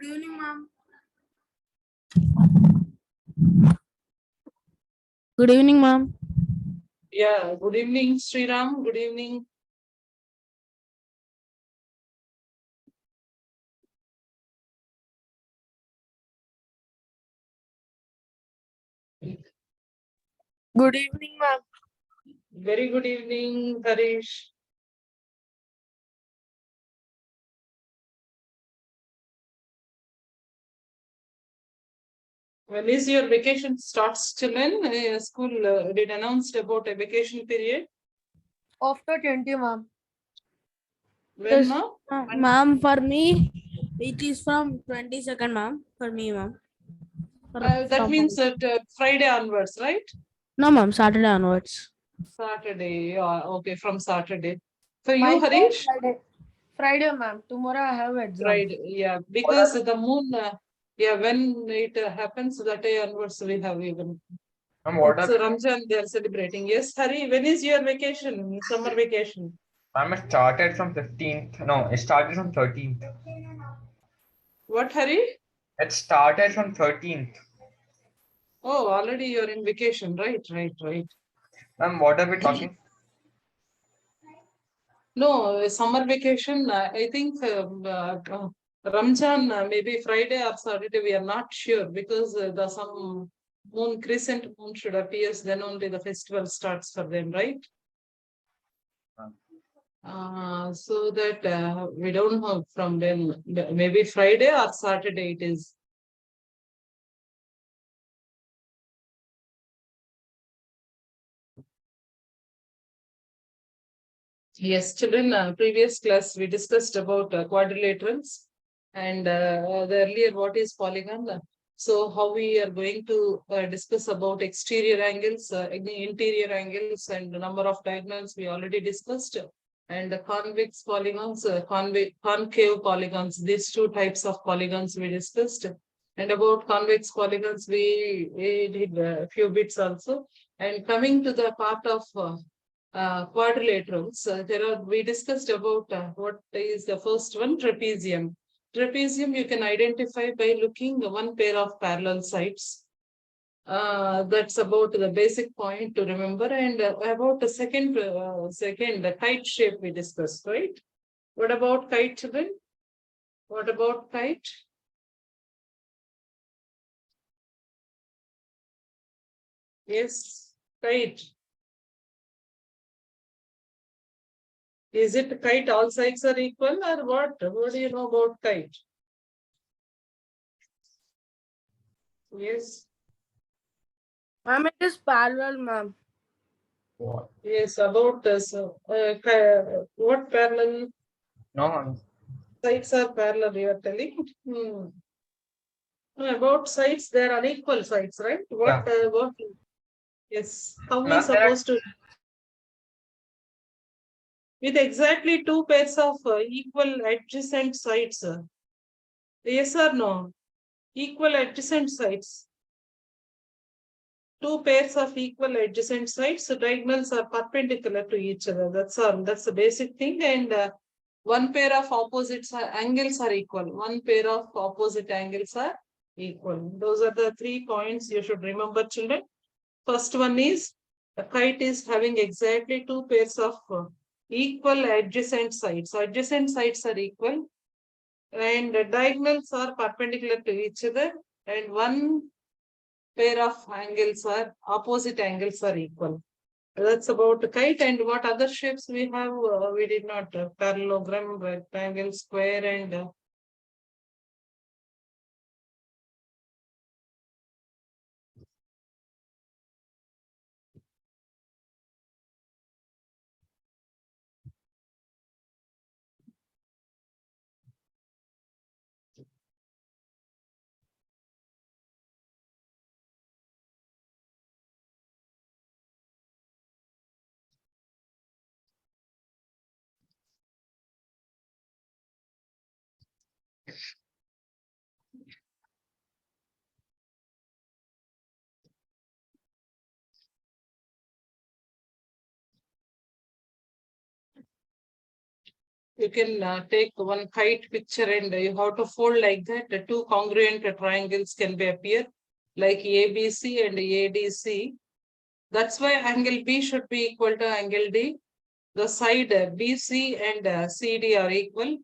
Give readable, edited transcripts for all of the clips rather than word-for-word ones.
Good evening, ma'am. Good evening, ma'am. Yeah, good evening, Sriram. Good evening. Good evening, ma'am. Very good evening, Harish. When is your vacation starts, children? School did announced about a vacation period. After 20, ma'am. When, Yes, ma'am? ma'am, for me, it is from 22nd, ma'am. For me, ma'am. That means that Friday onwards, right? No, ma'am, Saturday onwards. Saturday. Yeah, okay, from Saturday. For you, Mine was Harish? Friday. Friday, ma'am. Tomorrow I have exam. Friday. Yeah, because the moon. Yeah, when it happens, that day onwards we have even. It's Ramzan they are celebrating. Yes, Hari, when is your vacation? Summer vacation? I'm started from 15th. No, it started from 13th. What, Hari? It started from 13th. Oh, already you're in vacation, right? Right. What are we talking? No, summer vacation. I think Ramzan maybe Friday or Saturday. We are not sure because the some moon crescent moon should appear. Then only the festival starts for them, right? So that we don't know from when. Maybe Friday or Saturday it is. Yes, children, previous class we discussed about quadrilaterals and the earlier what is polygon. So how we are going to discuss about exterior angles, interior angles and the number of diagonals we already discussed. And the convex polygons, concave polygons, these two types of polygons we discussed. And about convex polygons, we did a few bits also. And coming to the part of quadrilaterals. We discussed about what is the first one, trapezium. Trapezium you can identify by looking one pair of parallel sides. That's about the basic point to remember. And about the second, the kite shape we discussed, right? What about kite, children? What about kite? Yes, kite. Is it kite all sides are equal or what? What do you know about kite? Yes. Ma'am, it is parallel, ma'am. Yes, about this. What parallel No, sides are parallel, you are telling? About sides, there are equal sides, right? yeah. What? Yes. How we Ma'am, there are supposed to? With exactly two pairs of equal adjacent sides. Yes or no? Equal adjacent sides. Two pairs of equal adjacent sides, so diagonals are perpendicular to each other. That's all. That's the basic thing. And one pair of opposites angles are equal. One pair of opposite angles are equal. Those are the 3 points you should remember, children. First one is a kite is having exactly two pairs of equal adjacent sides. Adjacent sides are equal and diagonals are perpendicular to each other, and one pair of angles are opposite angles are equal. That's about the kite. And what other shapes we have? We did not parallelogram, rectangle, square, and you can take one kite picture and you have to fold like that. The two congruent triangles can be appear like ABC and ADC. That's why angle B should be equal to angle D. The side BC and CD are equal.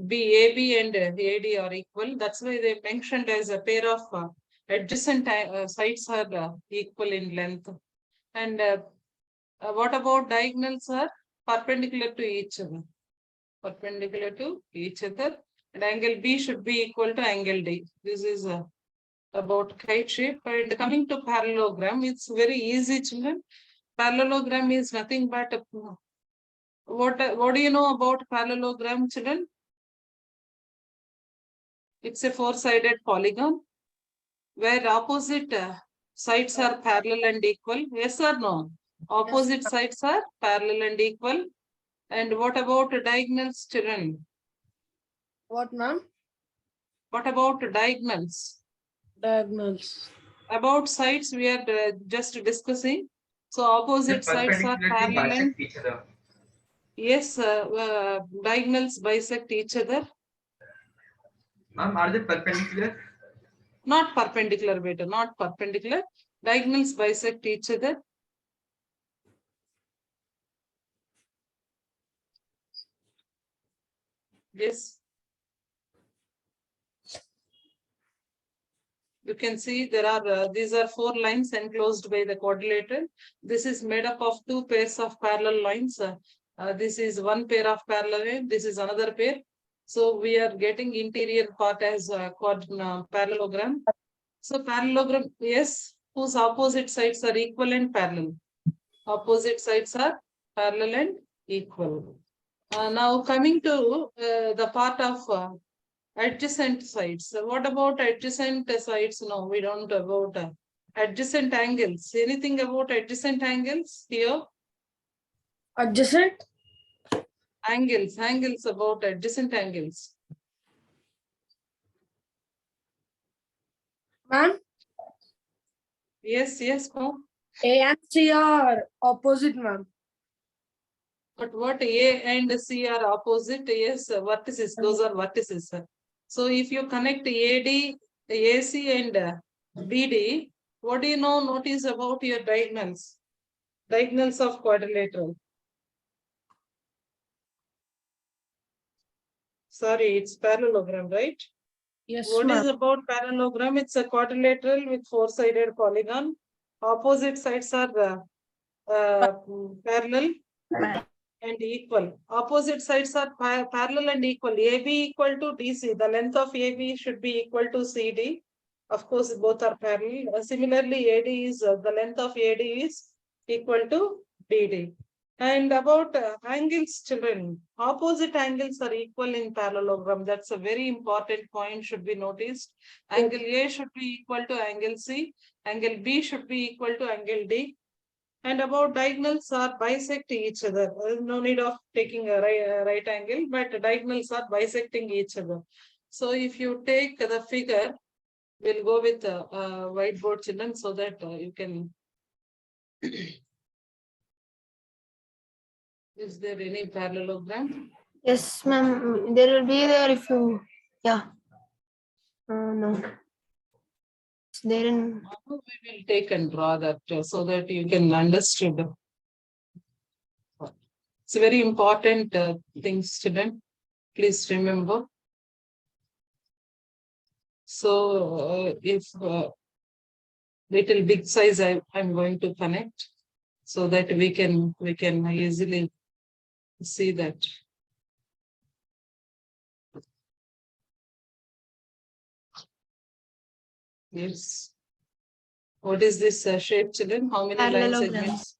AB and AD are equal. That's why they mentioned as a pair of adjacent sides are equal in length. And what about diagonals are perpendicular to each other? Perpendicular to each other. And angle B should be equal to angle D. This is about kite shape. And coming to parallelogram, it's very easy, children. Parallelogram is nothing but what do you know about parallelogram, children? It's a four-sided polygon where opposite sides are parallel and equal. Yes or no? Opposite sides are parallel and equal. And what about diagonals, children? What, ma'am? What about diagonals? Diagonals. About sides we are just discussing. So opposite sides are Perpendicularly parallel and bisect each other. yes, diagonals bisect each other. Ma'am, are they perpendicular? Not perpendicular, beta, not perpendicular. Diagonals bisect each other. Yes. You can see there are these are four lines enclosed by the quadrilateral. This is made up of two pairs of parallel lines. This is one pair of parallel line. This is another pair. So we are getting interior part as parallelogram. So parallelogram, yes, whose opposite sides are equal and parallel. Opposite sides are parallel and equal. Now coming to the part of adjacent sides. So what about adjacent sides? No, we don't about adjacent angles. Anything about adjacent angles here? Adjacent? Angles about adjacent angles. Ma'am? Yes, ma'am. A and C are opposite, ma'am. But what A and C are opposite? Yes, vertices. Those are vertices. So if you connect AD, AC and BD, what do you know? Notice about your diagonals. Diagonals of quadrilateral. Sorry, it's parallelogram, right? Yes, What is ma'am. about parallelogram? It's a quadrilateral with four-sided polygon. Opposite sides are parallel and equal. Opposite sides are parallel and equal. AB equal to DC. The length of AB should be equal to CD. Of course, both are parallel. Similarly, AD is the length of AD is equal to BD. And about angles, children, opposite angles are equal in parallelogram. That's a very important point should be noticed. Angle A should be equal to angle C. Angle B should be equal to angle D. And about diagonals are bisect each other. There is no need of taking a right angle, but diagonals are bisecting each other. So if you take the figure, we'll go with whiteboard, children, so that you can. Is there any parallelogram? Yes, ma'am. There will be there if you, yeah. No. It's there in. We will take and draw that so that you can understand. It's a very important thing, student. Please remember. So if little big size, I'm going to connect so that we can easily see that. Yes. What is this shape, children? How many line Parallelogram. segments?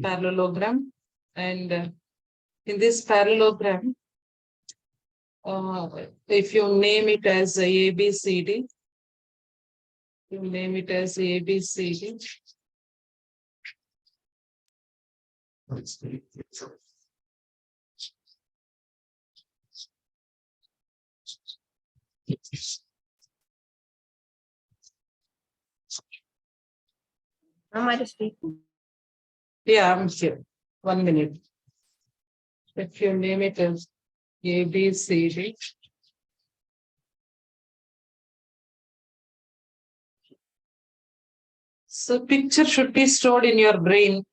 Parallelogram. And in this parallelogram, if you name it as ABCD, you name it as ABCD. Am I speaking? Yeah, I'm here. 1 minute. If you name it as A, B, C, D. So picture should be stored in your brain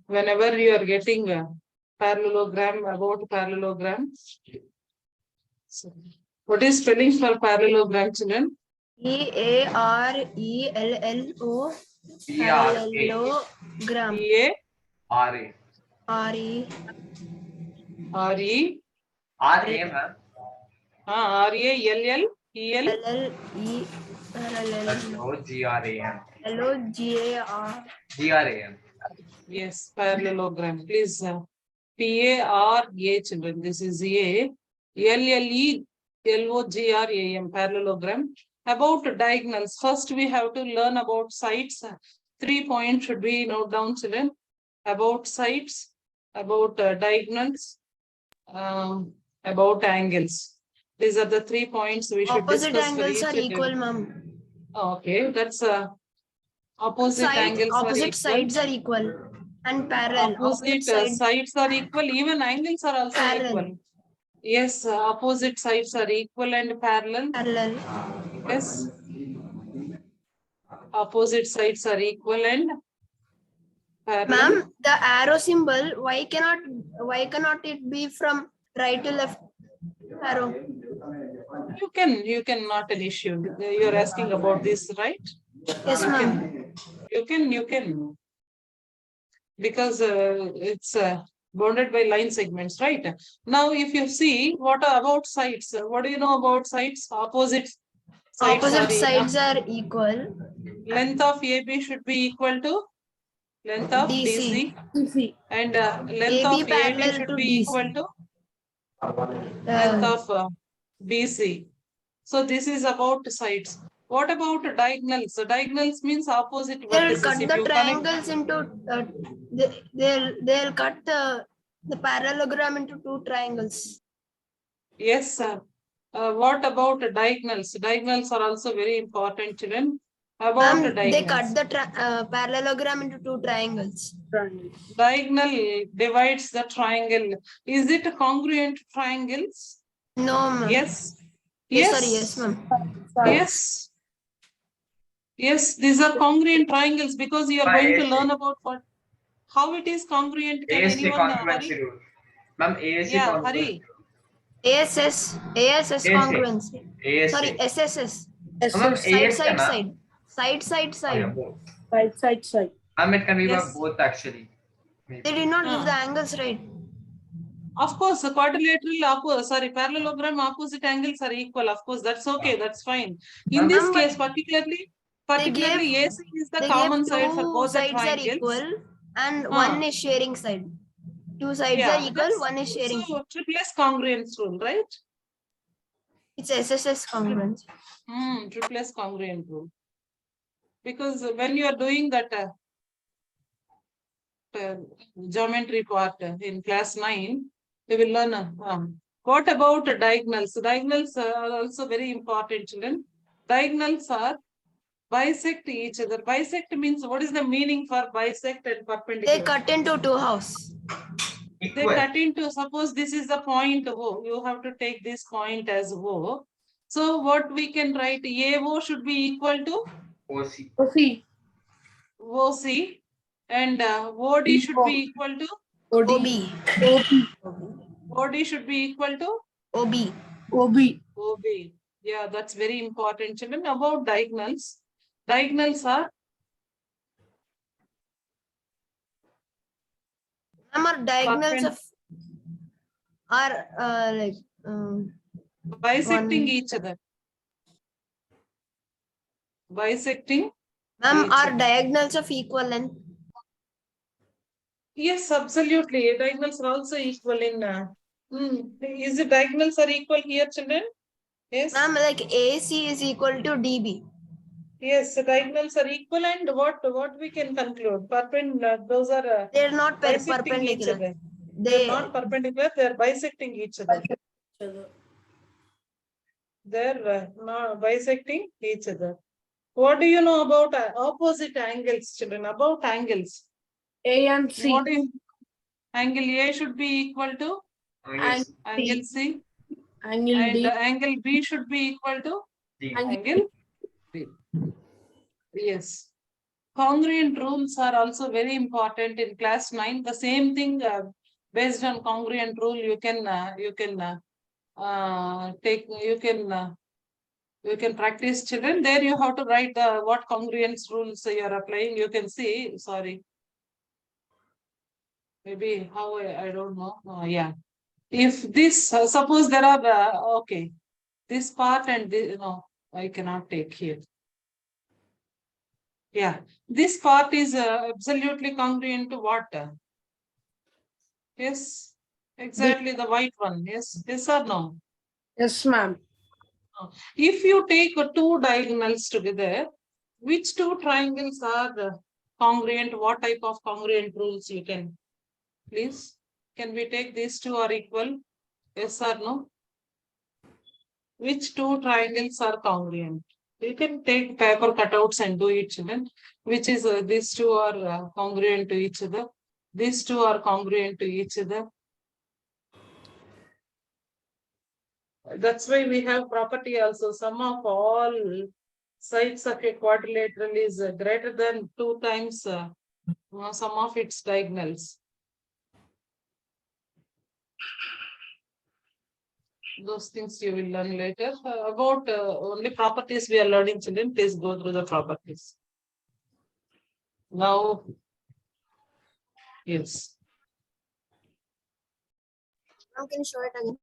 whenever you are getting a parallelogram, about parallelogram. So, what is spelling for parallelogram, children? Parello parallelogram. P-A-R-E. R-A. R-E R-A, ma'am. R-A-L-L-E-L. LLE parallel L-O-G-R-A-M. LOGAR. G-R-A-M. Yes, parallelogram. Please, P-A-R-A, children. This is A. L-L-E-L-O-G-R-A-M, parallelogram. About diagonals. First, we have to learn about sides. 3 points should be noted down, children. About sides, about diagonals, about angles. These are the 3 points we should Opposite discuss. angles are equal, ma'am. Okay, that's opposite angles Opposite are equal. sides are equal and parallel. Opposite sides are equal, even angles are also Parallel. equal. Yes, opposite sides are equal and parallel. Parallel. Yes. Opposite sides are equal and parallel. Ma'am, the arrow symbol, why cannot it be from right to left arrow? You can not an issue. You're asking about this, right? Yes, ma'am. You can. Because it's bounded by line segments, right? Now, if you see what about sides, what do you know about sides? Opposite Sides are equal. Length of AB should be equal to length of DC, and length of AD should be equal to length of BC. So this is about sides. What about diagonals? So diagonals means opposite They'll vertices. cut If the you triangles into they'll cut the parallelogram into 2 triangles. Yes, sir. What about diagonals? Diagonals are also very important, children. About diagonals. They cut the parallelogram into 2 triangles. Diagonal divides the triangle. Is it congruent triangles? No, ma'am. Yes. Yes, sorry, yes, ma'am. Yes. Yes, these are congruent triangles because you are going to learn about how it is congruent. Can ASC anyone congruency hurry? rule. Ma'am, ASC Yeah, congruency. hurry. ASS congruency. ASC. Sorry, SSS. Ma'am, Side, ASC, ma'am. Side. Both. Side. Ma'am, it can be Yes. both actually. They did not give the angles right. Of course, the quadrilateral, parallelogram opposite angles are equal. Of course, that's okay. That's fine. In this case, particularly AC is the common side for both the triangles. Sides are equal and one is sharing side. 2 sides are equal, one is sharing. So, triple-S congruence rule, right? It's SSS congruence. Triple-S congruent rule. Because when you are doing that geometry part in class 9, we will learn. What about diagonals? Diagonals are also very important, children. Diagonals are bisect each other. Bisect means, what is the meaning for bisect and perpendicular? They cut into 2 halves. They cut into, suppose this is the point O. You have to take this point as O. So what we can write, AO should be equal to OC. OC, and OD should be equal to OB. OD should be equal to OB. Yeah, that's very important, children. About diagonals. Diagonals are diagonals of are like bisecting each other. Bisecting. Ma'am, are diagonals of equal length? Yes, absolutely. Diagonals are also equal in. Is the diagonals are equal here, children? Yes. Ma'am, like AC is equal to DB. Yes, the diagonals are equal, and what we can conclude? Those are. They're not bisecting each perpendicular. other. They're not perpendicular. They're bisecting each other. They're not bisecting each other. What do you know about opposite angles, children? About angles. A and C. What is angle A should be equal to Yes. Angle C. Angle And D. angle B should be equal to D. angle B. Yes. Congruent rules are also very important in class 9. The same thing based on congruent rule, you can practice, children. There you have to write the what congruence rules you are applying. You can see, sorry. Maybe how I don't know. Yeah. If this suppose there are okay, this part and this, no, I cannot take here. Yeah, this part is absolutely congruent to what? Yes, exactly the white one. Yes, yes or no? Yes, ma'am. If you take two diagonals together, which two triangles are congruent? What type of congruent rules you can? Please, can we take these two are equal? Yes or no? Which two triangles are congruent? You can take paper cutouts and do it, children. Which is these two are congruent to each other. These two are congruent to each other. That's why we have property also. Sum of all sides of a quadrilateral is greater than 2 times sum of its diagonals. Those things you will learn later. About only properties we are learning, children. Please go through the properties. Now, yes. Now can you show it again?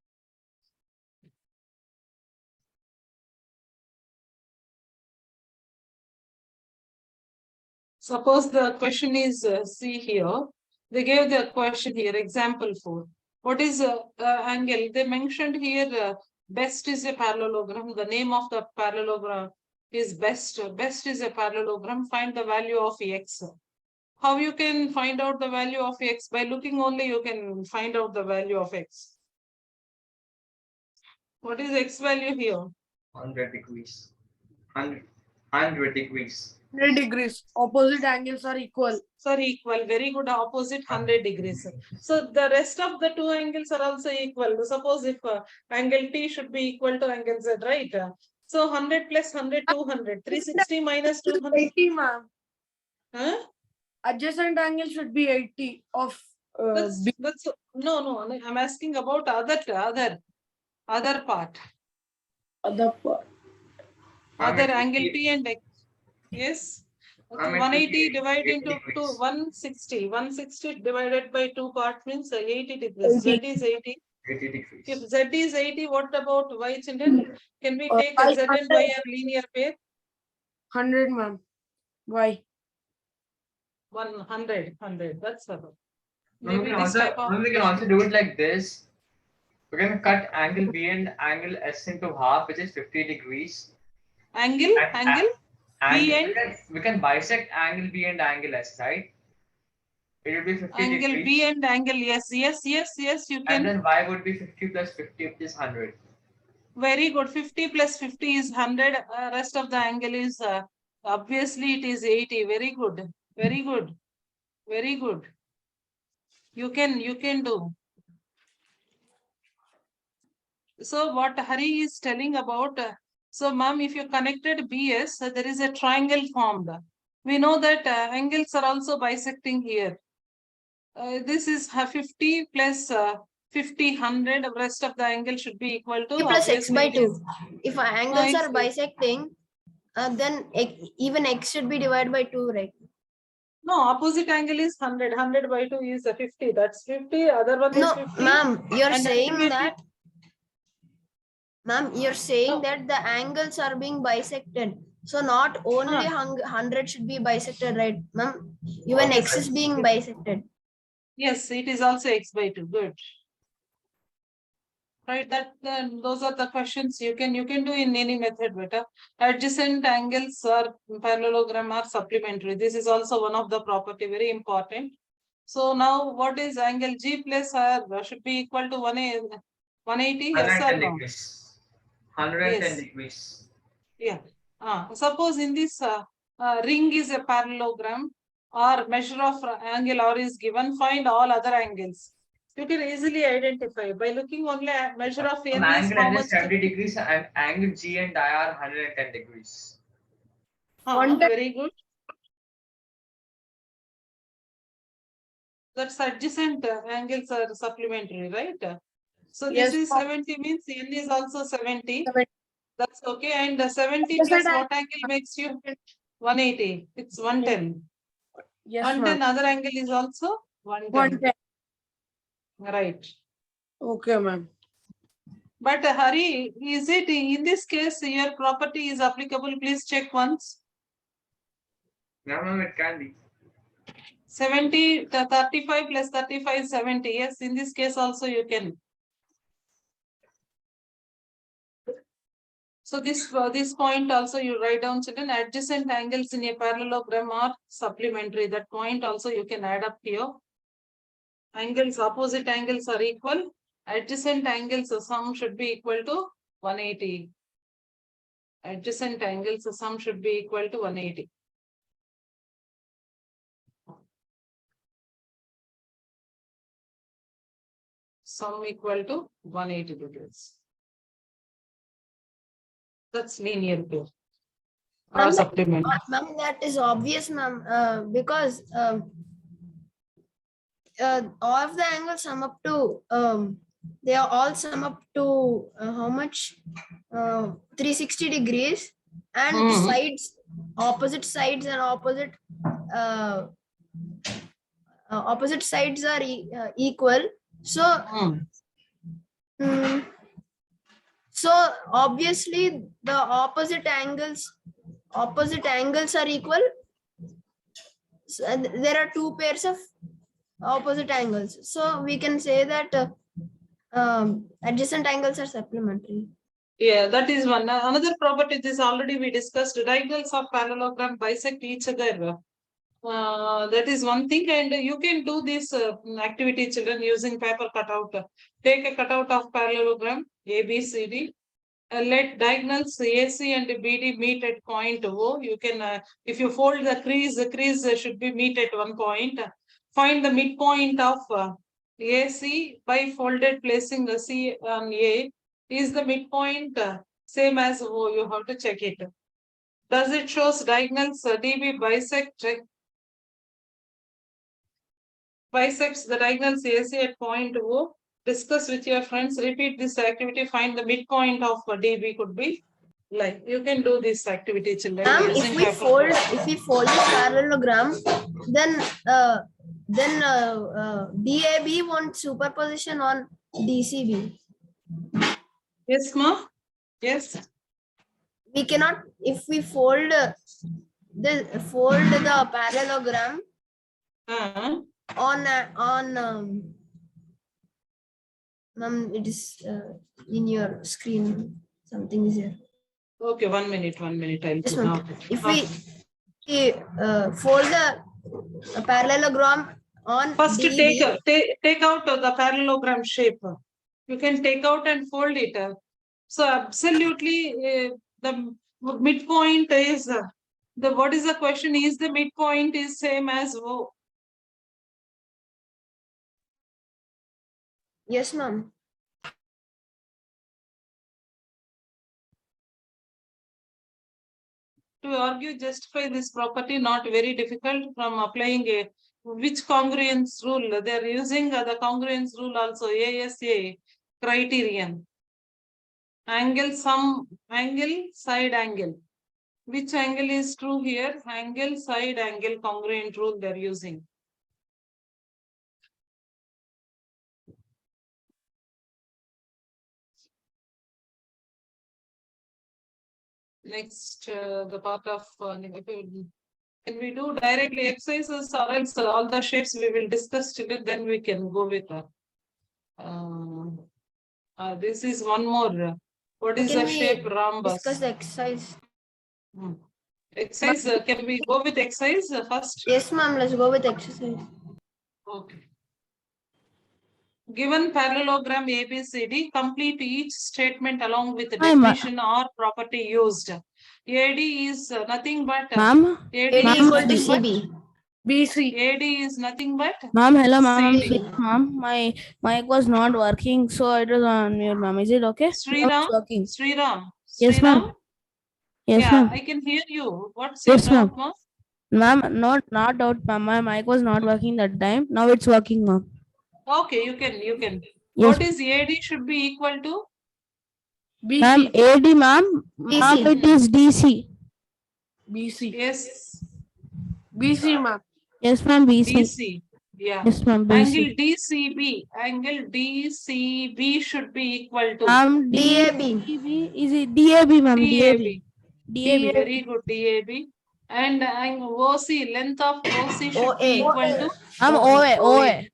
Suppose the question is see here. They gave the question here, example 4. What is angle? They mentioned here best is a parallelogram. The name of the parallelogram is best. Best is a parallelogram. Find the value of x. How you can find out the value of x? By looking only you can find out the value of x. What is x value here? 100 degrees. 100 degrees. 100 degrees. Opposite angles are equal. Are equal. Very good. Opposite 100 degrees. So the rest of the two angles are also equal. Suppose if angle T should be equal to angle Z, right? So 100 plus 100, 200. 360 minus 200. 80, ma'am. Huh? Adjacent angle should be 80 of B. That's no. I'm asking about other part. Other part. Other angle P and X. Yes. Okay, 180 divided into 160. 160 divided by 2 parts means 80 degrees. Z is 80. 80 degrees. If Z is 80, what about Y, children? Can we take Y Z and Y are linear pair? 100, ma'am. Why? 100. That's about. We Maybe can this type of. we can also do it like this. We can cut angle B and angle S into half, which is 50 degrees. Angle B and we can bisect angle B and angle S, right? It will be 50 angle degrees. B and angle yes, you can. And then Y would be 50 plus 50, which is 100. Very good. 50 plus 50 is 100. Rest of the angle is obviously it is 80. Very good. Very good. Very good. You can do. So what Hari is telling about, so ma'am, if you connected BS, there is a triangle formed. We know that angles are also bisecting here. This is 50 plus 50, 100. The rest of the angle should be equal to Plus x by 2. If angles are X- bisecting, then even x should be divided by 2, right? No, opposite angle is 100. 100 by 2 is 50. That's 50. Other one is No, 50. ma'am, you're And saying ultimately- that. Ma'am, you're saying No. that the angles are being bisected. So not only 100 should be bisected, right? Ma'am, even x is being bisected. Yes, it is also x by 2. Good. Right, those are the questions you can do in any method, beta. Adjacent angles or parallelogram are supplementary. This is also one of the property, very important. So now what is angle G plus R should be equal to 180? Yes or no? Degrees. 110 Yes. degrees. Yeah. Suppose in this ring is a parallelogram or measure of angle R is given, find all other angles. You can easily identify by looking only at measure of N is Angle how N much. is 70 degrees and angle G and I are 110 degrees. Very good. That's adjacent angles are supplementary, right? So this Yes, is ma'am. 70 means N is also 70. 70. That's okay. And 70 Yes, plus ma'am. what angle makes you 180? It's 110. Yes, 110 ma'am. other angle is also 110. 110. Right. Okay, ma'am. But Hari, is it in this case your property is applicable? Please check once. No, ma'am, it can be. 70, 35 plus 35 is 70. Yes, in this case also you can. So this point also you write down, children. Adjacent angles in a parallelogram are supplementary. That point also you can add up here. Angles, opposite angles are equal. Adjacent angles, the sum should be equal to 180. Adjacent angles, the sum should be equal to 180. Sum equal to 180 degrees. That's linear pair. Or supplement. Ma'am, that is obvious, ma'am, because all of the angles sum up to they are all sum up to how much 360 degrees, and sides, opposite sides and opposite sides are equal. So so obviously the opposite angles are equal. So, there are two pairs of opposite angles, so we can say that adjacent angles are supplementary. Yeah, that is one. Another property is already we discussed. Diagonals of parallelogram bisect each other. That is one thing, and you can do this activity, children, using paper cutout. Take a cutout of parallelogram ABCD. Let diagonals AC and BD meet at point O. You can, if you fold the crease should be meet at one point. Find the midpoint of AC by folded placing the C on A. Is the midpoint same as O? You have to check it. Does it shows diagonals DB bisects the diagonals AC at point O? Discuss with your friends. Repeat this activity. Find the midpoint of DB could be like. You can do this activity, children. If we fold this parallelogram, then DAB wants superposition on DCB. Yes, ma. Yes. We cannot, if we fold the parallelogram on it is in your screen. Something is here. Okay, 1 minute. I'll Yes, do now. If we fold the parallelogram on First, DB, take out the parallelogram shape. You can take out and fold it. So absolutely, the midpoint is what is the question? Is the midpoint is same as O? yes, ma'am. To argue, justify this property, not very difficult from applying a which congruence rule. They are using the congruence rule also, ASA criterion. Angle, side angle. Which angle is true here? Angle, side angle, congruent rule they are using. Next, the part of can we do directly exercises or else all the shapes we will discuss today, then we can go with this is one more. What is the shape rhombus? Discuss the exercise. Exercise, can we go with exercise first? Yes, ma'am. Let's go with exercise. Okay. Given parallelogram ABCD, complete each statement along with the definition or property used. AD is nothing but Ma'am? AD AD is equal to nothing but CB. BC. AD is nothing but Ma'am, hello, ma'am. I'm CD. sick, ma'am. My mic was not working, so it was on mute, ma'am. Is it okay? Now Sriram, it's working. Sriram, Yes, Sriram. ma'am. Yes, Yeah, ma'am. I can hear you. What's your Yes, ma'am. doubt, ma'am? Ma'am, not out, ma'am. My mic was not working that time. Now it's working, ma'am. Okay, you can. Yes, What is AD should be equal to? ma'am. AD, ma'am. Ma'am, DC. it is DC. BC. Yes, BC, ma'am. Yes, ma'am. BC. DC. Yeah. Yes, ma'am. Angle BC. DCB should be equal to Ma'am, DAB. DAB. Is it DAB, ma'am? DAB. DAB. D, very good, DAB. And OC, length of OC should be OA. equal to Ma'am, OA.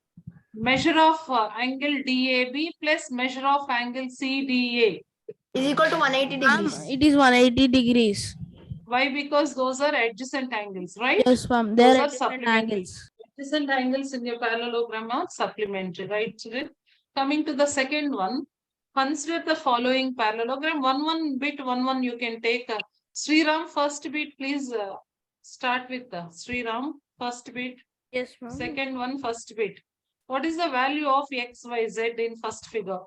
measure of angle DAB plus measure of angle CDA. Is equal to 180 Ma'am, degrees. it is 180 degrees. Why? Because those are adjacent angles, right? Yes, ma'am. Those There are are different supplementary. angles. Adjacent angles in your parallelogram are supplementary, right, children? Coming to the second one, consider the following parallelogram. One bit, one you can take. Sriram, first bit, please start with the Sriram, first bit. Yes, ma'am. Second one, first bit. What is the value of X, Y, Z in first figure?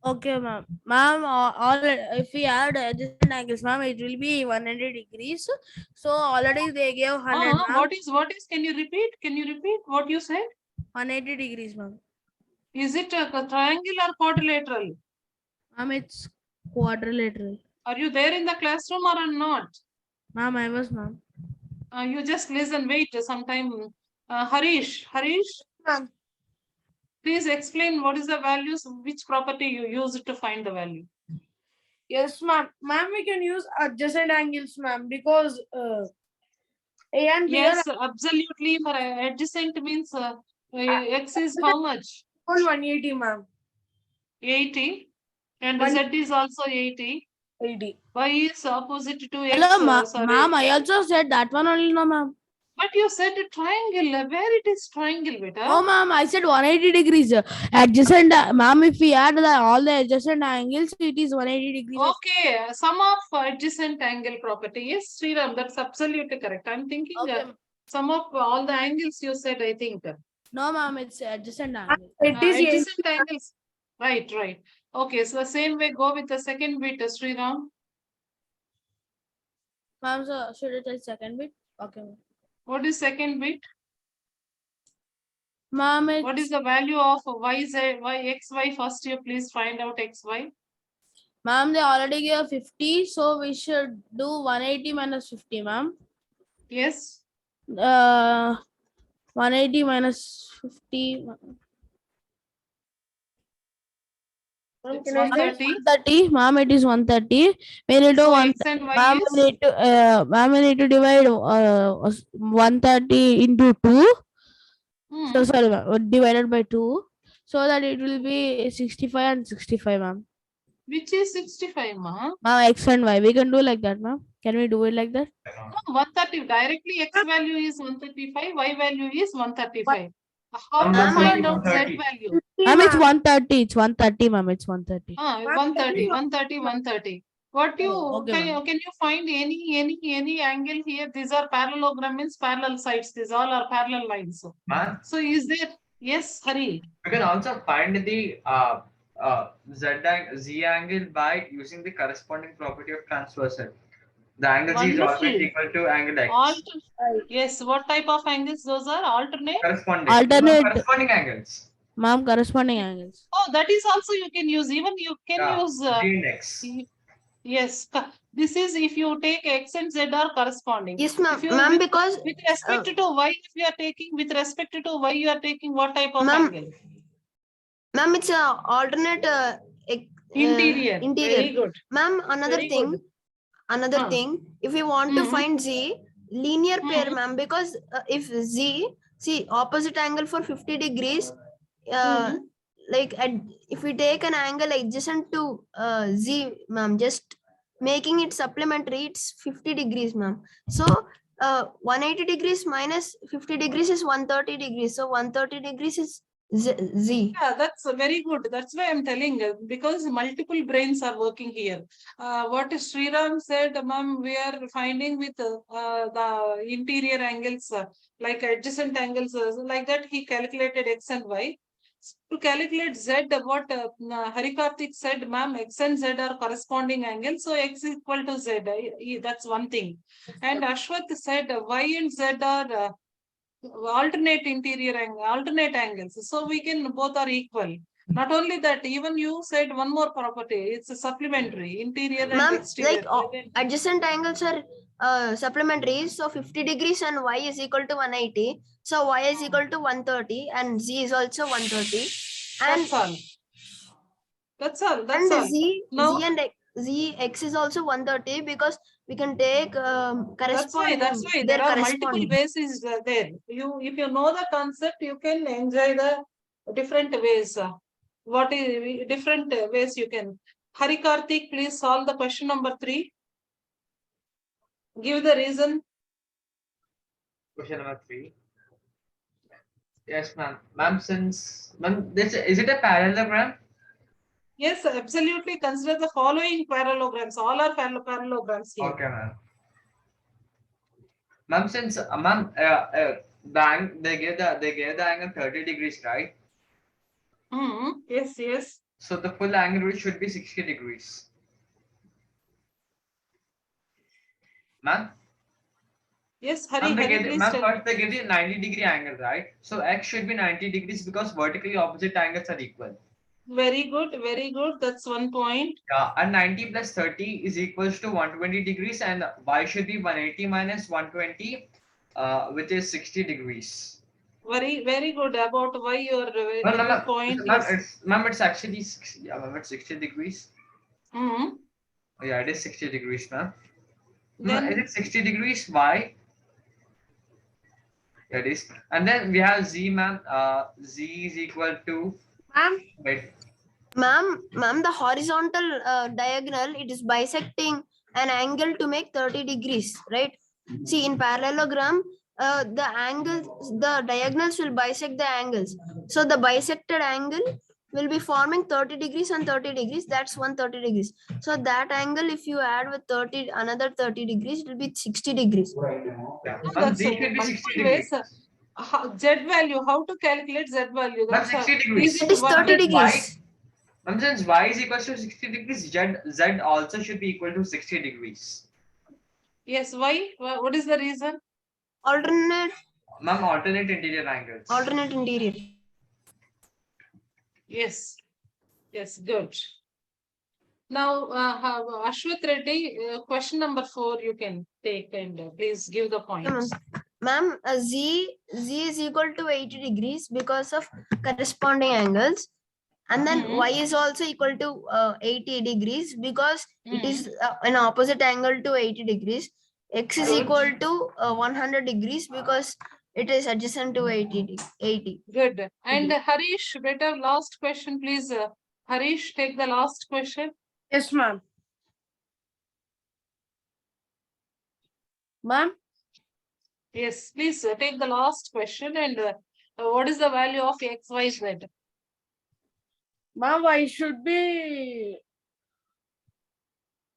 Okay, ma'am. Ma'am, all if we add adjacent angles, ma'am, it will be 100 degrees. So already they gave 100, ma'am. What is? Can you repeat? Can you repeat what you said? 180 degrees, ma'am. Is it a triangle or quadrilateral? Ma'am, it's quadrilateral. Are you there in the classroom or not? Ma'am, I was, ma'am. You just listen, wait sometime. Harish, Ma'am. please explain what is the values, which property you use to find the value. Yes, ma'am. Ma'am, we can use adjacent angles, ma'am, because A and B Yes, absolutely. For adjacent means X is how much? are on 180, ma'am. 80. And One- Z is also 80. 80. Y is opposite to X. Hello, ma'am. Sorry. Ma'am, I also said that one only, no, ma'am. But you said a triangle. Where it is triangle, beta? Oh, ma'am, I said 180 degrees. Adjacent, ma'am, if we add all the adjacent angles, it is 180 degrees. Okay, sum of adjacent angle property. Yes, Sriram, that's absolutely correct. I'm thinking Okay. sum of all the angles you said, I think. No, ma'am, it's adjacent angle. Adjacent angles. Right. Okay, so the same way, go with the second bit, Sriram. Ma'am, so should I tell second bit? Okay, ma'am. What is second bit? Ma'am, What is the value of y, z, y, x, y? First, you please find out x, y. ma'am, they already gave 50, so we should do 180 minus 50, ma'am. Yes. 180 minus 50. It's 130. 130, ma'am, it is 130. We need to So one. x and y Ma'am, is we need to divide 130 into 2. So sorry, ma'am, divided by 2, so that it will be 65 and 65, ma'am. which is 65, ma? Ma'am, x and y. We can do like that, ma'am. Can we do it like that? No, 130. Directly x value is 135, y value is 135. How to Ma'am, find out z 130. value? Ma'am, it's 130. It's 130, ma'am. It's 130. 130. What you okay, can you find any angle here? These are parallelogram, means parallel sides. These all are parallel lines. Man, So is there? Yes, Hari. you can also find the Z angle by using the corresponding property of transversal. The angle Z is Wonderful. always equal to angle X. Yes. What type of angles those are? Alternate. Corresponding angles. Ma'am, corresponding angles. Oh, that is also you can use. Even you can use. Z and X. Yes. This is if you take X and Z are corresponding. Yes, ma'am. If you Ma'am, with- because With respect to Y, if you are taking with respect to Y, you are taking what type of Ma'am, angle? ma'am, it's a alternate Interior. interior. Very good. Ma'am, another Very thing. good. Another thing. If you want to Mhm. find Z, linear pair, Mhm. ma'am, because if Z, see opposite angle for 50 degrees, like if we take an angle adjacent to Z, ma'am, just making it supplementary, it's 50 degrees, ma'am. So 180 degrees minus 50 degrees is 130 degrees. So 130 degrees is Z. Yeah, that's very good. That's why I'm telling because multiple brains are working here. What Sriram said, ma'am, we are finding with the interior angles, like adjacent angles, like that he calculated X and Y. To calculate Z, what Harikarthik said, ma'am, X and Z are corresponding angles, so X is equal to Z. That's one thing. And Ashwath said Y and Z are alternate interior angle, alternate angles. So we can both are equal. Not only that, even you said one more property. It's a supplementary interior and Ma'am, exterior. like adjacent angles are supplementary. So 50 degrees and Y is equal to 180. So Y is equal to 130 and Z is also 130. And That's all. That's all. That's all. Now, Z X is also 130 because we can take that's why. corresponding. That's why They're there are multiple corresponding. ways is there. If you know the concept, you can enjoy the different ways. What is different ways you can. Hari Karthik, please solve the question number 3. Give the reason. Question number 3. Yes, ma'am. Ma'am, this is it a parallelogram? Yes, absolutely. Consider the following parallelograms. All are parallelograms here. Okay, ma'am. Ma'am, since ma'am, they gave the angle 30 degrees, right? Yes, yes. So the full angle should be 60 degrees. Ma'am? Yes, Hari, please Ma'am, tell. first they give the 90-degree angle, right? So X should be 90 degrees because vertically opposite angles are equal. Very good, very good. That's one point. Yeah, and 90 plus 30 is equals to 120 degrees, and Y should be 180 minus 120, which is 60 degrees. Very, very good about why your good point. Ma'am, it's actually 60, yeah, ma'am, it's 60 degrees. Mm-hmm. Oh, yeah, it is 60 degrees, ma'am. Then Is it 60 degrees? Why? Yeah, it is. And then we have Z, ma'am. Z is equal to. Ma'am, Wait. Ma'am, the horizontal diagonal, it is bisecting an angle to make 30 degrees, right? See, in parallelogram, the diagonals will bisect the angles. So the bisected angle will be forming 30 degrees and 30 degrees. That's 130 degrees. So that angle, if you add with another 30 degrees, it will be 60 degrees. Yeah. that's Z should be 60 multiple degrees. ways. Z value, how to calculate Z value? Ma'am, 60 degrees. It is 30 degrees. Ma'am, since Y is equal to 60 degrees, Z also should be equal to 60 degrees. Yes, why? What is the reason? Alternate. Ma'am, alternate interior angles. Alternate interior. Yes, yes, good. Now, Ashwath Reddy, question number 4 you can take and please give the points. Ma'am, Z is equal to 80 degrees because of corresponding angles. And then Y is also equal to 80 degrees because it is an opposite angle to 80 degrees. X is equal to 100 degrees because it is adjacent to 80. Good. And Harish, better last question, please. Harish, take the last question. yes, ma'am. Ma'am, Yes, please take the last question. And what is the value of X, Y, Z? ma'am, Y should be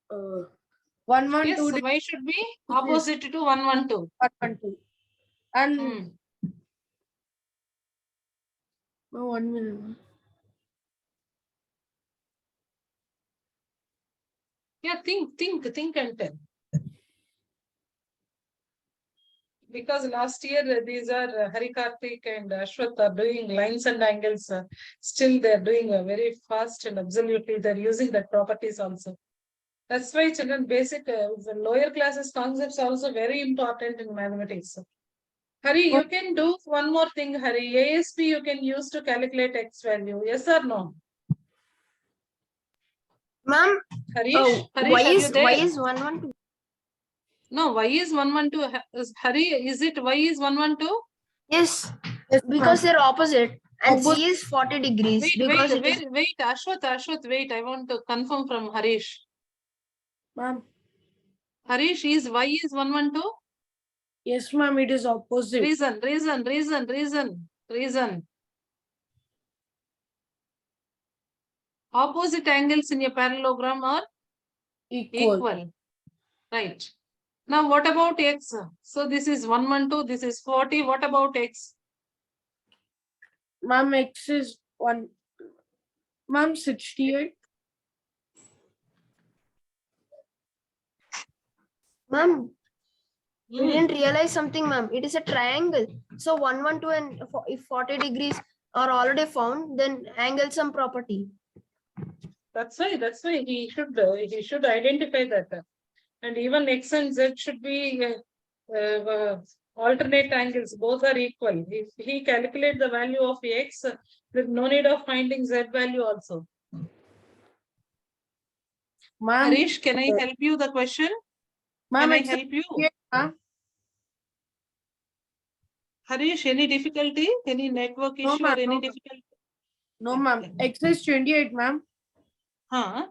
112. Yes, Y should be opposite to 112. 112. And no, 1 minute. Yeah, think and tell. Because last year these are Hari Karthik and Ashwath are doing lines and angles. Still they're doing very fast and absolutely they're using that properties also. That's why children basic the lower classes concepts are also very important in mathematics. Hari, you can do one more thing, Hari. ASP you can use to calculate X value. Yes or no? Ma'am, Harish, Y are you there? Y is 112. No, Y is 112. Hari, is it Y is 112? Yes, Yes, because they're opposite. And Opposite. Z is 40 degrees. Wait, Ashwath, wait. I want to confirm from Harish. ma'am. Harish, is Y is 112? Yes, ma'am, it is opposite. Reason. Opposite angles in a parallelogram are equal. Right. Now what about x? So this is 112, this is 40. What about x? Ma'am, x is 1. Ma'am, 68. Ma'am, we Hmm. didn't realize something, ma'am. It is a triangle. So 112 and if 40 degrees are already found, then angle sum property. That's why he should identify that. And even x and z should be alternate angles. Both are equal. If he calculate the value of x, there's no need of finding z value also. Ma'am, Harish, can I help you the question? ma'am, Can I it's help you? 68, ma'am. Harish, any difficulty? Any network No, issue ma'am, or any no, ma'am. difficulty? No, Yeah, ma'am. yeah. X is 28, ma'am. Huh?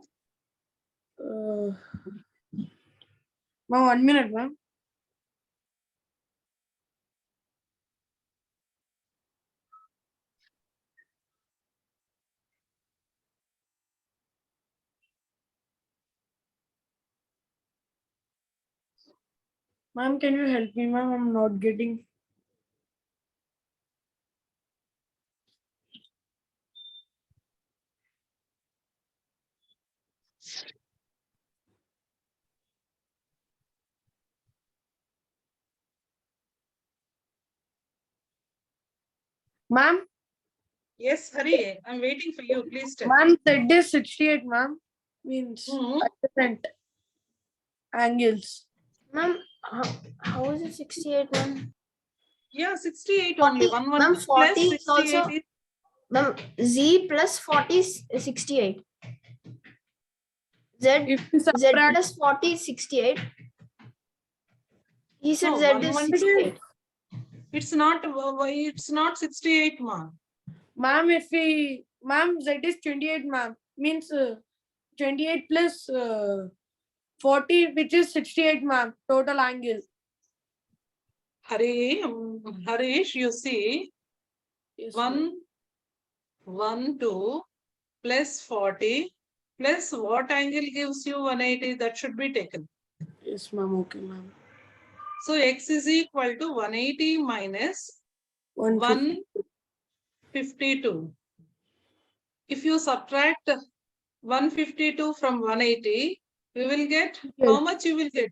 Ma'am, 1 minute, ma'am. Ma'am, can you help me, ma'am? I'm not getting. Ma'am, Yes, Hari, I'm waiting for you. Please tell. ma'am, Z is 68, ma'am. Means Mhm. adjacent angles. Ma'am, how is it 68, ma'am? Yeah, 68 only. 40, 1 ma'am, 40 plus is 68 also, is ma'am, z plus 40 is 68. Z If you Z subtract, plus 40 is 68. He said no, Z 1 is 1 68. it's not 68, ma. ma'am, ma'am, Z is 28, ma'am. Means 28 plus 40, which is 68, ma'am. Total angle. Harish, you see, Yes, ma'am. 2 plus 40 plus what angle gives you 180? That should be taken. Yes, ma'am. Okay, ma'am. So x is equal to 180 minus 150. 152. If you subtract 152 from 180, we will get how much you will get?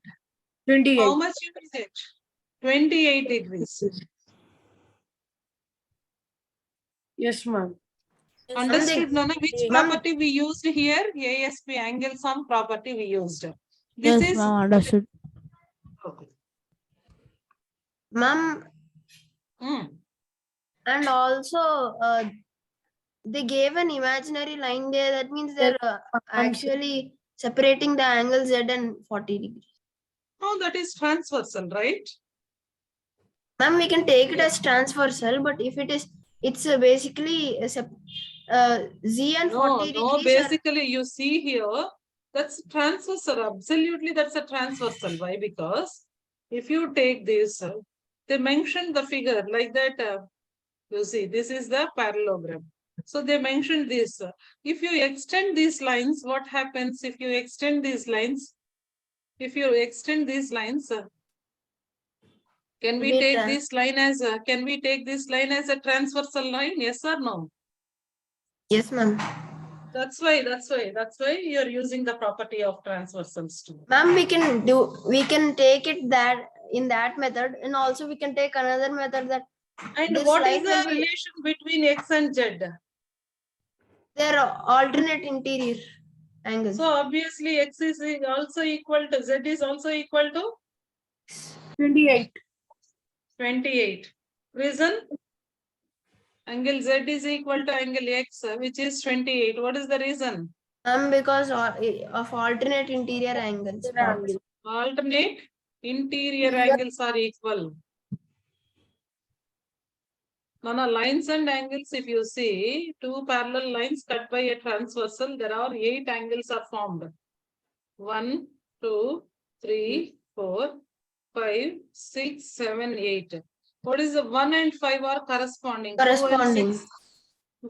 28. How much you will get? 28 degrees. Yes, ma'am. Understood, Nana? Which Ma'am, property we used here? ASP, angle sum property we used. This Yes, is ma'am. Understood. okay. ma'am, and also they gave an imaginary line there. That means they're actually separating the angle Z and 40 degrees. Oh, that is transversal, right? Ma'am, we can take it as transversal, but if it is, it's basically Z and 40 No, degrees. basically you see here, that's transversal. Absolutely, that's a transversal. Why? Because if you take this, they mentioned the figure like that. You see, this is the parallelogram. So they mentioned this. If you extend these lines, what happens if you extend these lines? If you extend these lines, can we take this line as a transversal line? Yes or no? Yes, ma'am. That's why you're using the property of transversals too. Ma'am, we can take it that in that method, and also we can take another method that. And what is the relation between x and z? They're alternate interior angles. So obviously x is also equal to z is also equal to 28. 28. Reason? Angle z is equal to angle x, which is 28. What is the reason? Because of alternate interior angles. Alternate interior angles are equal. Now, lines and angles, if you see, two parallel lines cut by a transversal, there are 8 angles are formed. 1, 2, 3, 4, 5, 6, 7, 8. What is the 1 and 5 are corresponding? 2 and 6,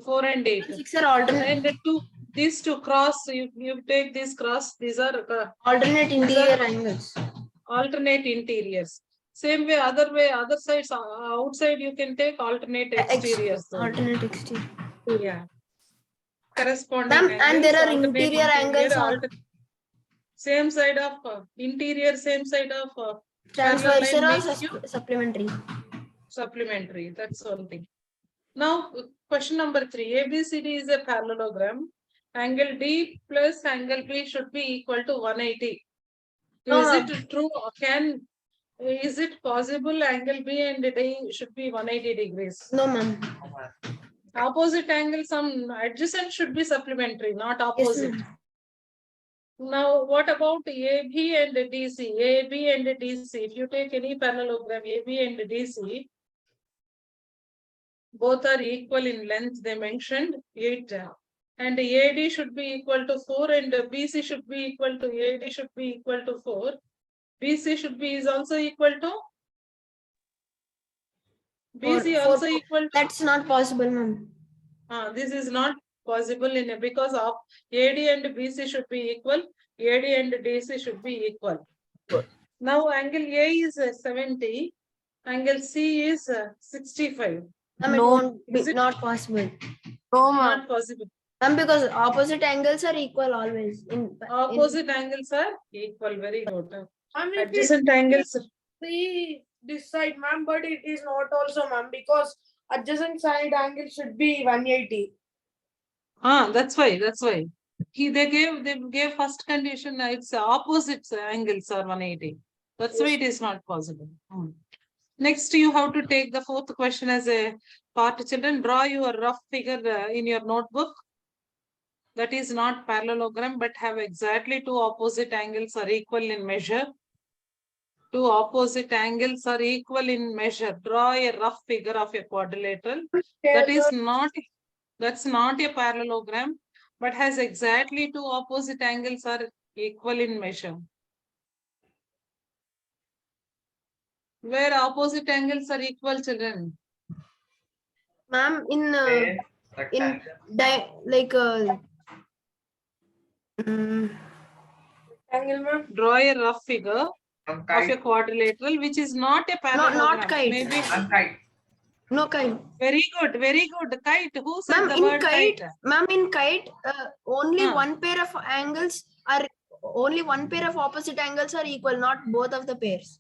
4 and 8. 6 are alternate. And the these two cross, you take this cross, these are Alternate interior angles. alternate interiors. Same way, other sides, outside you can take alternate exteriors. Alternate exterior. Yeah. Corresponding Ma'am, angles, and there are alternate interior angles on same side of interior, same side of transversal line or makes you supplementary. supplementary. That's one thing. Now, question number 3. ABCD is a parallelogram. Angle D plus angle B should be equal to 180. No, Is ma'am. it true? Is it possible angle B and D should be 180 degrees? No, ma'am. Opposite angle, some adjacent should be supplementary, not Yes, opposite. ma'am. Now, what about AB and DC? AB and DC, if you take any parallelogram, AB and DC, both are equal in length, they mentioned 8. And AD should be equal to 4 and BC should be equal to AD should be equal to 4. BC should be is also equal to BC Four- also equal to. That's not possible, ma'am. This is not possible in because of AD and BC should be equal. AD and DC should be equal. Now angle A is 70. Angle C is 65. Ma'am, it No. won't be Is it- not possible. No, ma'am. Not possible. Ma'am, because opposite angles are equal always. Opposite angles are equal. Very good. I mean, Adjacent angles. see this side, ma'am, but it is not also, ma'am, because adjacent side angle should be 180. That's why. They gave first condition. It's opposite angles are 180. That's why it is not possible. Next, you have to take the fourth question as a part. Children, draw your rough figure in your notebook. That is not parallelogram, but have exactly two opposite angles are equal in measure. Two opposite angles are equal in measure. Draw a rough figure of a quadrilateral. That's not a parallelogram, but has exactly two opposite angles are equal in measure. Where opposite angles are equal, children? Ma'am, Rectangle. Angle, ma'am. Draw a rough figure From of a kite. quadrilateral, which is not a parallelogram. not kite. Maybe. And kite. No kite. Very good. Kite. Who said Ma'am, the in word kite, kite? ma'am, in kite, only Huh. one pair of angles are only one pair of opposite angles are equal, not both of the pairs.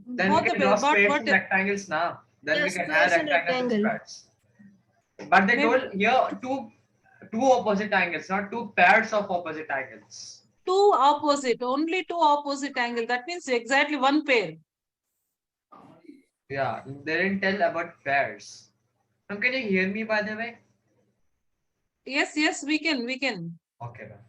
Then Both we the can draw pairs, but squares what and rectangles now. Then Yeah, we can squares add and rectangles and rectangle. squares. But they Maybe- told here two opposite angles, not two pairs of opposite angles. two opposite, only two opposite angle. That means exactly one pair. Yeah, they didn't tell about pairs. Now, can you hear me by the way? Yes, we can. Okay, ma'am.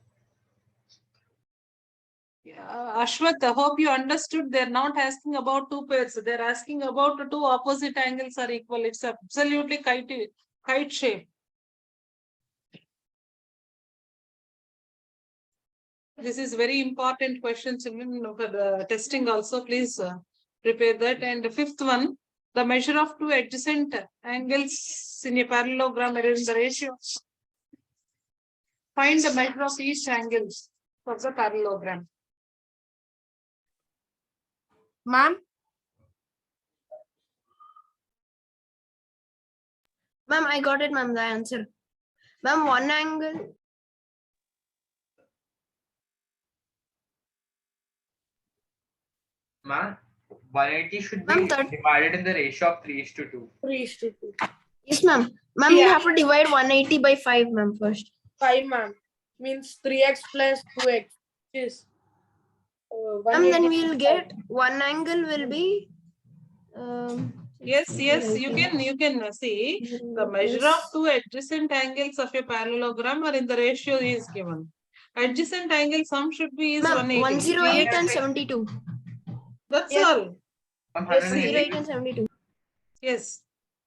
Ashwath, I hope you understood. They're not asking about two pairs. They're asking about two opposite angles are equal. It's absolutely kite shape. This is very important question, children, for the testing also. Please prepare that. And the fifth one, the measure of two adjacent angles in a parallelogram is the ratio. Find the measure of each angle for the parallelogram. Ma'am, Ma'am, I got it, ma'am, the answer. Ma'am, one angle. Ma'am, 180 should be Ma'am, that- divided in the ratio of 3:2. 3:2. Yes, ma'am. Ma'am, you Yeah. have to divide 180 by 5, ma'am, first. 5, ma'am. Means 3x plus 2x. Which is Ma'am, then we'll get one angle will be. Yes, you can see the measure of two adjacent angles of a parallelogram or in the ratio is given. Adjacent angle sum should be is Ma'am, 180. 108 and 72. That's Yeah. all. From Yes, 108 180. and 72. Yes.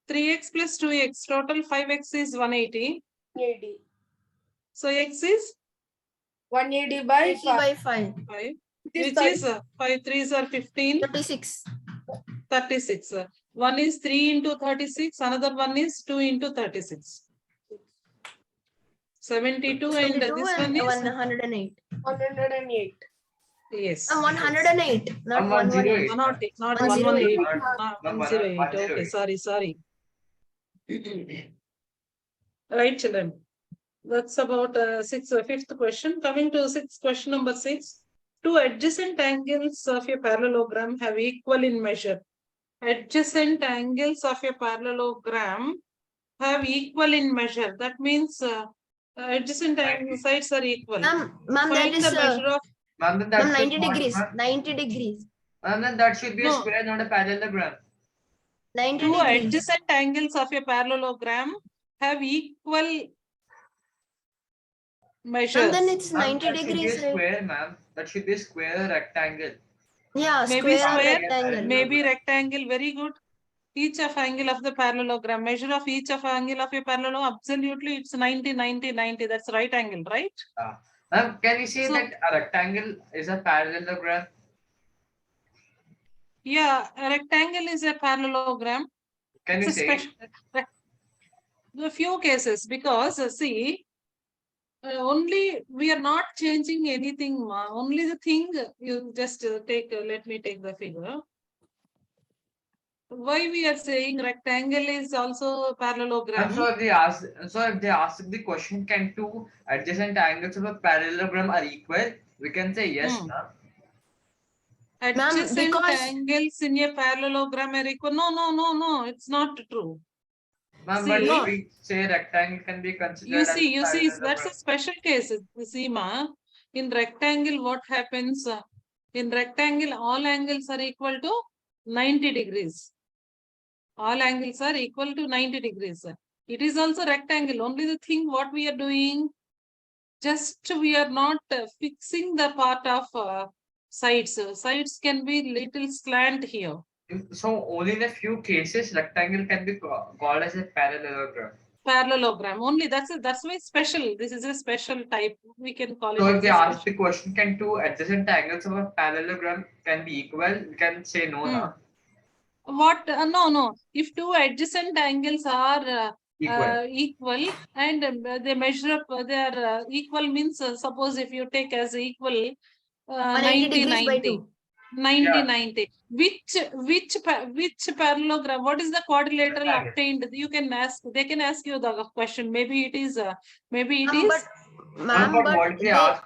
3x plus 2x, total 5x is 180. 180. So x is 180 by 80 5. by 5. 5, It is which is 5 3s are 15, 36. 36. One is 3 into 36, another one is 2 into 36. 72 and 72 this and one is 108. 108. yes. 108, not 118. 108. Not 108. 118. Not 108. Okay, 108. sorry. Right, children. That's about fifth question. Coming to question number 6. Two adjacent angles of a parallelogram have equal in measure. Adjacent angles of a parallelogram have equal in measure. That means adjacent sides are equal. Ma'am, that Find is the measure of Ma'am, then that's 90 what, degrees. ma'am? 90 degrees. Ma'am, then that should be a No. square, not a parallelogram. 90 two degrees. adjacent angles of a parallelogram have equal measures. And then it's Ma'am, 90 that should be a degrees, right? square, ma'am. That should be a square rectangle. Yeah, Maybe square or square, rectangle. maybe rectangle. Very good. Each of angle of the parallelogram, measure of each of angle of a parallelogram, absolutely it's 90, 90, 90. That's right angle, right? Ma'am, can you say So- that a rectangle is a parallelogram? Yeah, a rectangle is a parallelogram. Can you It's a say? special. A few cases because see, only we are not changing anything. Only the thing you just take. Let me take the figure. Why we are saying rectangle is also a parallelogram? So if they ask the question, can two adjacent angles of a parallelogram are equal? We can say yes, ma'am. Adjacent because- angles in a parallelogram are equal. No. It's not true. Ma'am, See, but no. if we say rectangle can be considered You as see, a that's a parallelogram. special case. You see, ma, in rectangle, what happens? In rectangle, all angles are equal to 90 degrees. All angles are equal to 90 degrees. It is also rectangle. Only the thing what we are doing, just we are not fixing the part of sides. Sides can be little slant here. So only in a few cases rectangle can be called as a parallelogram. Parallelogram only. That's why special. This is a special type. We can call it. So if as they a ask special. the question, can two adjacent angles of a parallelogram can be equal? We can say no, na? What? No. If two adjacent angles are Equal. equal and they measure up, they are equal means suppose if you take as equal 180 degrees by 2. 90. Which parallelogram? What is the quadrilateral Rectangle. obtained? You can ask. They can ask you the question. Maybe it is. Maybe it Ma'am, is. but ma'am, But but what they ask?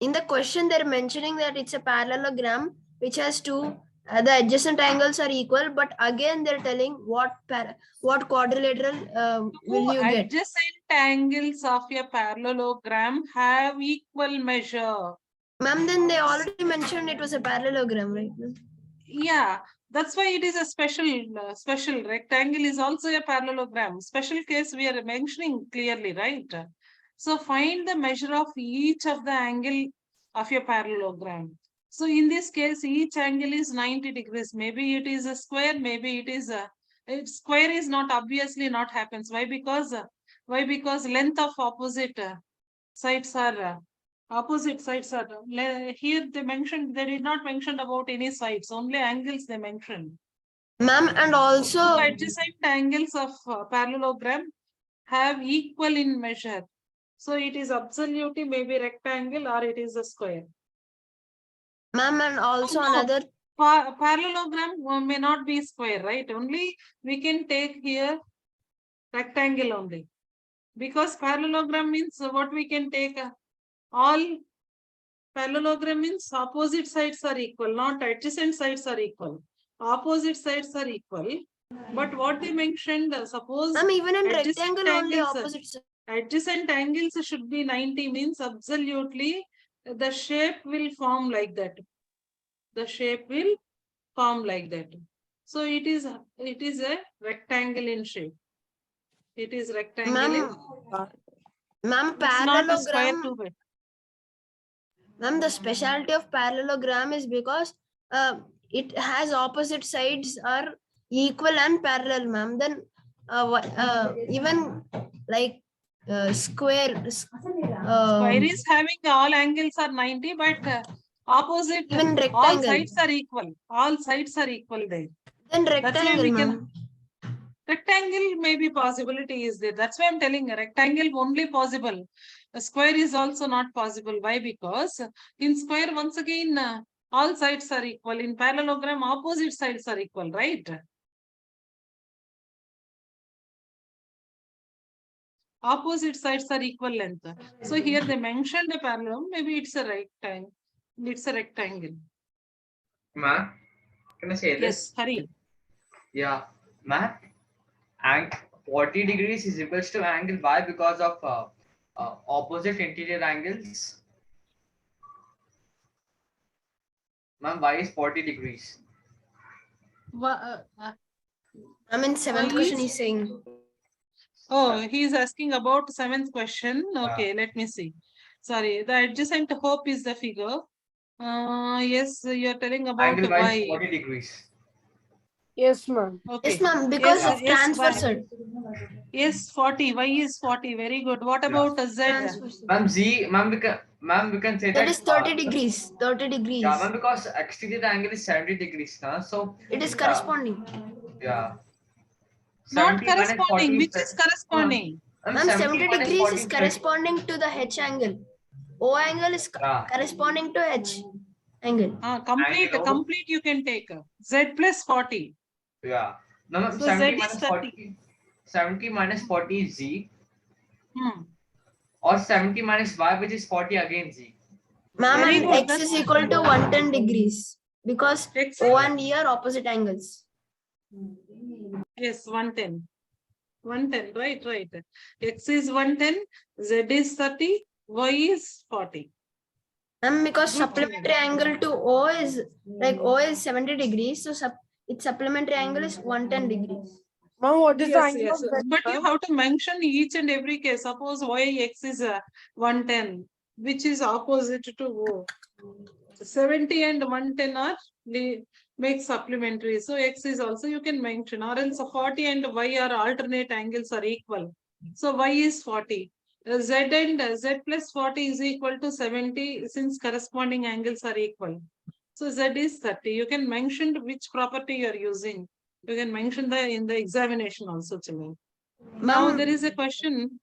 in the question they're mentioning that it's a parallelogram which has two the adjacent angles are equal, but again they're telling what quadrilateral will you get. Adjacent angles of a parallelogram have equal measure. Ma'am, then they already mentioned it was a parallelogram, right? Yeah, that's why it is a special rectangle is also a parallelogram. Special case we are mentioning clearly, right? So find the measure of each of the angle of your parallelogram. So in this case, each angle is 90 degrees. Maybe it is a square, maybe it is a square is not obviously not happens. Why? Because length of opposite sides are here they mentioned, they did not mention about any sides, only angles they mentioned. Ma'am, and also Adjacent angles of parallelogram have equal in measure. So it is absolutely maybe rectangle or it is a square. ma'am, and also No. another Parallelogram may not be square, right? Only we can take here rectangle only. Because parallelogram means what we can take all parallelogram means opposite sides are equal, not adjacent sides are equal. Opposite sides are equal. But what they mentioned, suppose ma'am, even in adjacent rectangle only angles, opposite side. adjacent angles should be 90 means absolutely the shape will form like that. The shape will form like that. So it is a rectangle in shape. It is rectangle in. Ma'am, It's not a square parallelogram. too big. Ma'am, the specialty of parallelogram is because it has opposite sides are equal and parallel, ma'am. Then even like square. Square is having all angles are 90, but opposite Even all rectangle. sides are equal. All sides are equal there. Then That's why rectangle, we ma'am. can. Rectangle maybe possibility is there. That's why I'm telling you, rectangle only possible. A square is also not possible. Why? Because in square, once again, all sides are equal. In parallelogram, opposite sides are equal, right? Opposite sides are equal length. So here they mentioned a parallelogram. Maybe it's a rectangle. It's a rectangle. Ma'am, can I say Yes, this? hurry. Yeah, ma'am. And 40 degrees is equals to angle y because of opposite interior angles. Ma'am, y is 40 degrees. I mean, seventh Why question is- he's saying. Oh, he is asking about seventh question. Okay, let me see. Sorry, the adjacent hope is the figure. Yes, you're telling about Angle y is y. 40 degrees. Yes, ma'am. Okay. Yes, ma'am, because Yes, of yes, transversal. Yes, 40. Y is 40. Very good. What about z? Transversal. Ma'am, ma'am, we can say That that. is 30 degrees. 30 degrees. Yeah, ma'am, because exterior angle is 70 degrees, na? So It is corresponding. yeah. Not 70 minus 40 corresponding. Which is is corresponding? Ma'am, Ma'am, 70 minus degrees 40 is corresponding to the H angle. O angle is Yeah. corresponding to H angle. Complete, Angle. complete you can take. Z plus 40. Yeah. No, ma'am, So 70 Z is minus 30. 40. 70 minus 40 is z, Hmm. or 70 minus y, which is 40 again z. Ma'am, Very and good, X that's- is equal to 110 degrees because X O and E are opposite angles. Yes, 110. 110, right. X is 110, Z is 30, Y is 40. And because Good. supplementary angle to O is like O is 70 degrees, so its supplementary angle is 110 degrees. Ma'am, what is the Yes, angle yes. of Z, But you ma'am? have to mention each and every case. Suppose Y, X is 110, which is opposite to O. 70 and 110 are make supplementary. So X is also you can mention, or else 40 and Y are alternate angles are equal. So Y is 40. Z and Z plus 40 is equal to 70 since corresponding angles are equal. So Z is 30. You can mention which property you are using. You can mention that in the examination also, children. Now Ma'am, there is a question.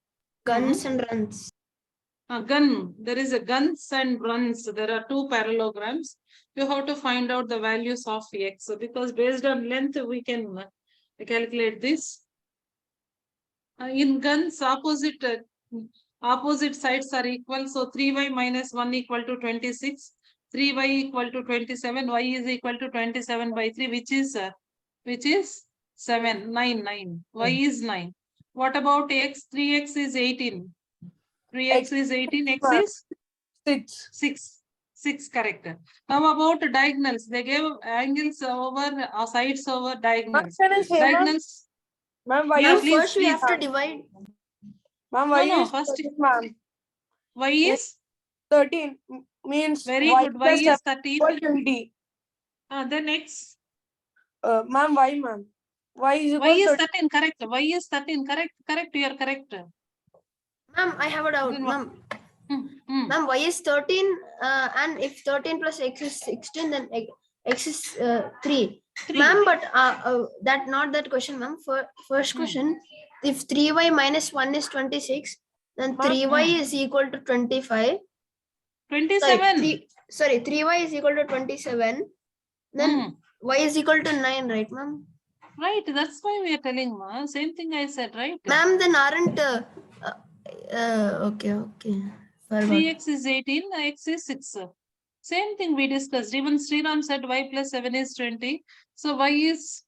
guns and runs. Gun. There is a guns and runs. There are two parallelograms. You have to find out the values of X. So because based on length, we can calculate this. In guns, opposite sides are equal. So 3y minus 1 equal to 26. 3y equal to 27. Y is equal to 27 by 3, which is 7, 9. Y is 9. What about X? 3x is 18. 3x is 18. X is 6. 6, correct. Now about diagonals, they gave angles over sides over Ma'am, diagonals. can I say, ma'am? Diagonals. Ma'am, why Yeah, is please, First, we have to please. divide. Ma'am, why No, is first 13, ma'am? Y is 13 means very y good. Y plus is 7 13. equal 20. Then X. Ma'am, why, ma'am? Y is Y equal is to 13, correct. Y is 13, correct. You are correct. Ma'am, I have a doubt. Then what? Ma'am, Hmm. ma'am, Y is 13 and if 13 plus X is 16, then X is 3. 3. Ma'am, but that not that question, ma'am. First question, if 3y minus 1 is 26, then 3y is equal to 25. 27. Sorry, 3y is equal to 27. Then y is equal to 9, right, ma'am? Right, that's why we are telling, ma. Same thing I said, right? Ma'am, then aren't okay. Forgot. 3x is 18, X is 6. Same thing we discussed. Even Sriram said y plus 7 is 20. So y is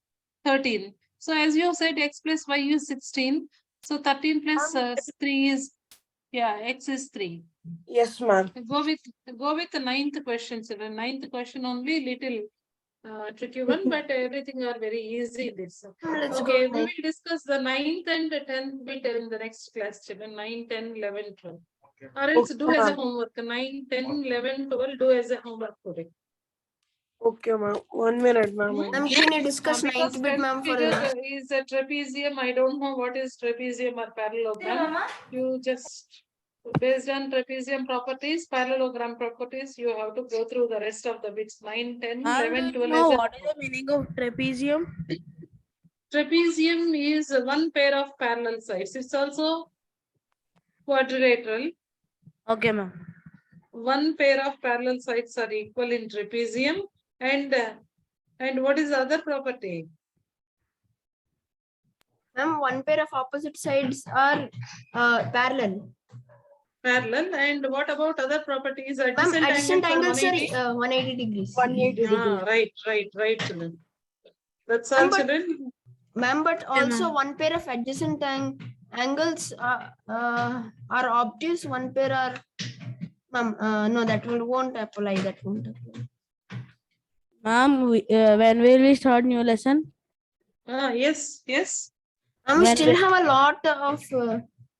13. So as you said, X plus y is 16. So 13 plus 3 is, yeah, X is 3. yes, ma'am. Go with the ninth question, children. Ninth question only little tricky one, but everything are very easy. This. Let's Okay, go. we will discuss the 9th and 10th bit in the next class, children. 9, 10, 11, 12. Or else do as a homework. 9, 10, 11, 12, do as a homework today. Okay, ma'am. 1 minute, ma'am. Ma'am, can you discuss Because 9th bit, ma'am, for figure us? is a trapezium. I don't know what is trapezium or parallelogram. You just, based on trapezium properties, parallelogram properties, you have to go through the rest of the bits. 9, 10, 11, 12. Know what is the meaning of trapezium? trapezium is one pair of parallel sides. It's also quadrilateral. Okay, ma'am. One pair of parallel sides are equal in trapezium. And what is the other property? Ma'am, one pair of opposite sides are parallel. Parallel. And what about other properties? Ma'am, Adjacent adjacent angles are angles are 180 degrees. 180 Ah, right, children. That's all, Ma'am, but- children. Ma'am, but also ma'am. one pair of adjacent angles are obtuse. One pair are. Ma'am, no, that won't apply. That won't apply. Ma'am, when will we start new lesson? Yes. And we When still have a lot of.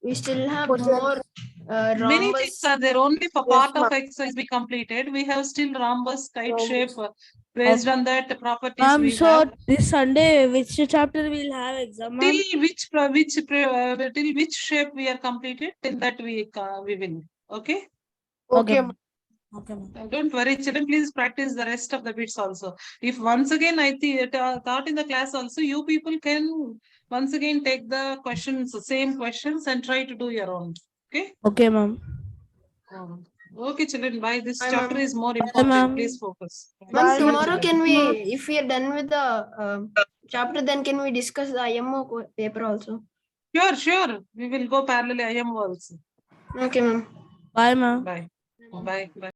We still have more Many rhombus. things are there. Only for Yes, part of exercise we completed. We have still rhombus, kite Rhombus. shape. Based on that properties Ma'am, we so have. this Sunday, which chapter we'll have exam, ma'am? Till which shape we are completed, till that we will. Okay. Okay, ma'am. Okay, ma'am. Don't worry, children. Please practice the rest of the bits also. If once again I thought in the class also, you people can once again take the questions, same questions, and try to do your own. Okay. Okay, ma'am. Okay, children. Bye. This Bye, chapter ma'am. is more ma'am. important. Please focus. Ma'am, Bye, tomorrow children. can we, if we are done with the chapter, then can we discuss the IMO paper also? Sure. We will go parallel IM also. Okay, ma'am. Bye, ma'am. Bye.